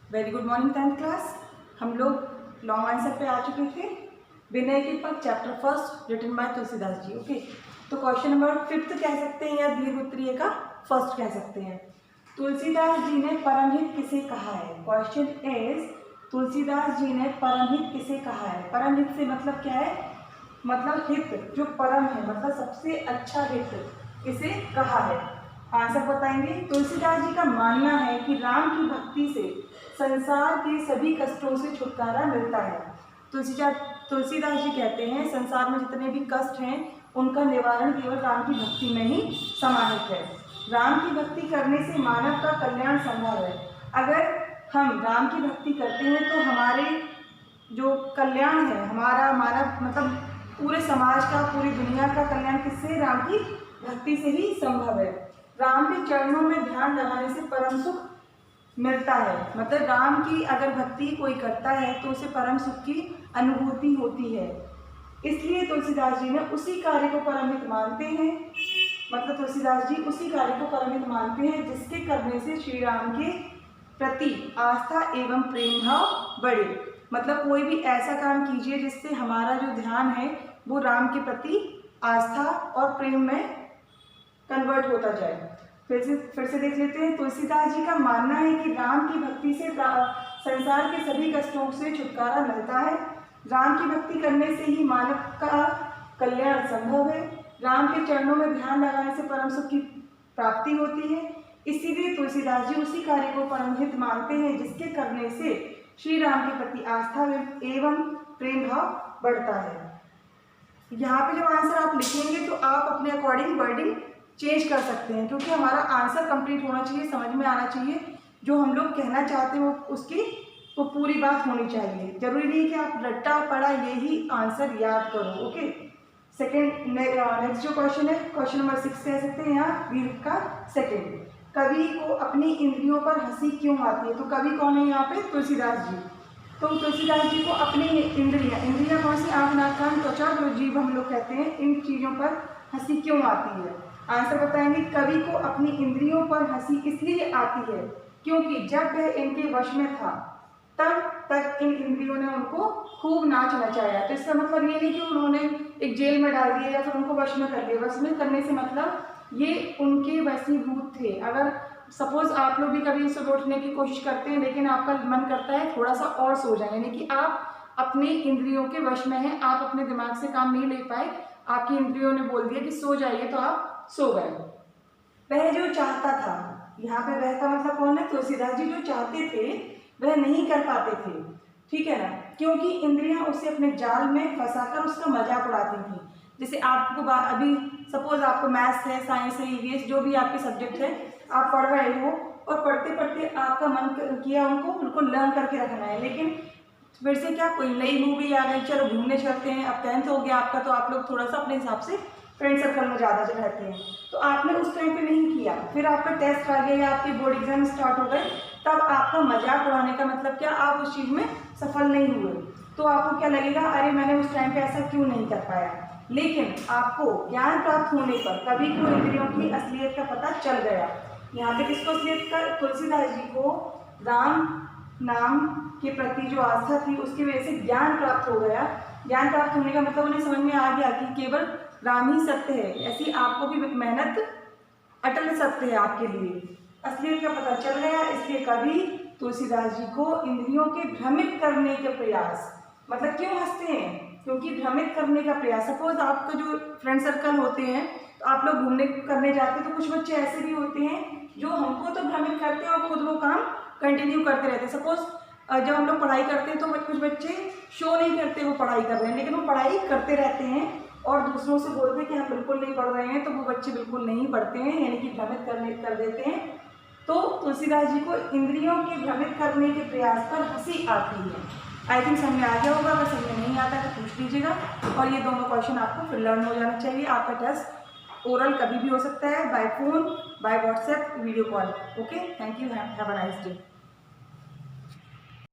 Very good morning 10th class. हम लोग long answer पे आ चुके थे। विनय के पद chapter first written by Tulsidas ji. Okay, तो क्वेश्चन नंबर 5 कह सकते हैं या दीर्घ उत्तरीय का फर्स्ट कह सकते हैं। तुलसीदास जी ने परमहित किसे कहा है? क्वेश्चन इज तुलसीदास जी ने परमहित किसे कहा है? परमहित से मतलब क्या है? मतलब हित जो परम है, मतलब सबसे अच्छा हित किसे कहा है? आंसर बताएंगे। तुलसीदास जी का मानना है कि राम की भक्ति से संसार के सभी कष्टों से छुटकारा मिलता है। तुलसीदास जी कहते हैं संसार में जितने भी कष्ट हैं उनका निवारण केवल राम की भक्ति में ही समाहित है। राम की भक्ति करने से मानव का कल्याण संभव है। अगर हम राम की भक्ति करते हैं तो हमारे जो कल्याण है, हमारा मानव मतलब पूरे समाज का, पूरी दुनिया का कल्याण किससे? राम की भक्ति से ही संभव है। राम के चरणों में ध्यान लगाने से परम सुख मिलता है। मतलब राम की अगर भक्ति कोई करता है तो उसे परम सुख की अनुभूति होती है। इसलिए तुलसीदास जी ने उसी कार्य को परमहित मानते हैं। मतलब तुलसीदास जी उसी कार्य को परमहित मानते हैं जिसके करने से श्री राम के प्रति आस्था एवं प्रेम भाव बढ़े। मतलब कोई भी ऐसा काम कीजिए जिससे हमारा जो ध्यान है वो राम के प्रति आस्था और प्रेम में कन्वर्ट होता जाए। फिर से देख लेते हैं। तुलसीदास जी का मानना है कि राम की भक्ति से संसार के सभी कष्टों से छुटकारा मिलता है। राम की भक्ति करने से ही मानव का कल्याण संभव है। राम के चरणों में ध्यान लगाने से परम सुख की प्राप्ति होती है। इसीलिए तुलसीदास जी उसी कार्य को परमहित मानते हैं जिसके करने से श्री राम के प्रति आस्था एवं प्रेम भाव बढ़ता है। यहाँ पे जब आंसर आप लिखेंगे तो आप अपने अकॉर्डिंग वर्डिंग चेंज कर सकते हैं, क्योंकि हमारा आंसर कंप्लीट होना चाहिए, समझ में आना चाहिए। जो हम लोग कहना चाहते हैं उसकी वो पूरी बात होनी चाहिए। जरूरी नहीं कि आप रट्टा पड़ा यही आंसर याद करो। ओके, नेक्स्ट जो क्वेश्चन है, क्वेश्चन नंबर 6 कह सकते हैं यहाँ दीर्घ का सेकेंड। कवि को अपनी इंद्रियों पर हंसी क्यों आती है? तो कवि कौन है यहाँ पे? तुलसीदास जी। तो तुलसीदास जी को अपनी इंद्रियां कौन सी? आँख, नाक, कान, त्वचा, जो जीभ हम लोग कहते हैं, इन चीज़ों पर हंसी क्यों आती है? आंसर बताएंगे। कवि को अपनी इंद्रियों पर हंसी इसलिए आती है क्योंकि जब वह इनके वश में था तब तक इन इंद्रियों ने उनको खूब नाच नचाया। तो इसका मतलब ये नहीं कि उन्होंने एक जेल में डाल दिया या फिर उनको वश में कर लिया। वश में करने से मतलब ये उनके वशीभूत थे। अगर सपोज आप लोग भी कभी सुबह उठने की कोशिश करते हैं लेकिन आपका मन करता है थोड़ा सा और सो जाए, यानी कि आप अपने इंद्रियों के वश में हैं, आप अपने दिमाग से काम नहीं ले पाए, आपकी इंद्रियों ने बोल दिया कि सो जाइए तो आप सो गए। वह जो चाहता था, यहाँ पे वह का मतलब कौन है? तुलसीदास जी। जो चाहते थे वह नहीं कर पाते थे, ठीक है ना, क्योंकि इंद्रियां उसे अपने जाल में फंसाकर उसका मजाक उड़ाती थी। जैसे आपको अभी सपोज आपको मैथ्स है, साइंस है, ईवीएस जो भी आपके सब्जेक्ट है, आप पढ़ रहे हो और पढ़ते पढ़ते आपका मन किया उनको लर्न करके रखना है, लेकिन फिर से क्या कोई नई मूवी आ गई, चलो घूमने चलते हैं, अब 10th हो गया आपका, तो आप लोग थोड़ा सा अपने हिसाब से फ्रेंड सर्कल में ज़्यादा रहते हैं, तो आपने उस टाइम पे नहीं किया, फिर आपका टेस्ट आ गया या आपके बोर्ड एग्जाम स्टार्ट हो गए, तब आपका मजाक उड़ाने का मतलब क्या? आप उस चीज़ में सफल नहीं हुए, तो आपको क्या लगेगा? अरे मैंने उस टाइम पे ऐसा क्यों नहीं कर पाया। लेकिन आपको ज्ञान प्राप्त होने पर कवि को इंद्रियों की असलियत का पता चल गया। यहाँ पे किसको असलियत का? तुलसीदास जी को राम नाम के प्रति जो आस्था थी उसकी वजह से ज्ञान प्राप्त हो गया। ज्ञान प्राप्त होने का मतलब उन्हें समझ में आ गया कि केवल राम ही सत्य है, ऐसी आपको भी मेहनत अटल सत्य है आपके लिए। असलियत का पता चल गया, इसलिए कवि तुलसीदास जी को इंद्रियों के भ्रमित करने के प्रयास, मतलब क्यों हंसते हैं? क्योंकि भ्रमित करने का प्रयास। सपोज आपका जो फ्रेंड सर्कल होते हैं तो आप लोग घूमने करने जाते हैं, तो कुछ बच्चे ऐसे भी होते हैं जो हमको तो भ्रमित करते हैं और खुद वो काम कंटिन्यू करते रहते हैं। सपोज जब हम लोग पढ़ाई करते हैं तो कुछ बच्चे शो नहीं करते वो पढ़ाई कर रहे हैं, लेकिन वो पढ़ाई करते रहते हैं और दूसरों से बोलते हैं कि हम बिल्कुल नहीं पढ़ रहे हैं, तो वो बच्चे बिल्कुल नहीं पढ़ते हैं, यानी कि भ्रमित कर देते हैं। तो तुलसीदास जी को इंद्रियों के भ्रमित करने के प्रयास पर हंसी आती है। आई थिंक समझ में आ गया होगा, अगर समझ में नहीं आता तो पूछ लीजिएगा। और ये दोनों क्वेश्चन आपको फिर लर्न हो जाना चाहिए। आपका टेस्ट ओरल कभी भी हो सकता है, by phone, by WhatsApp, video call. Okay, thank you, have a nice day.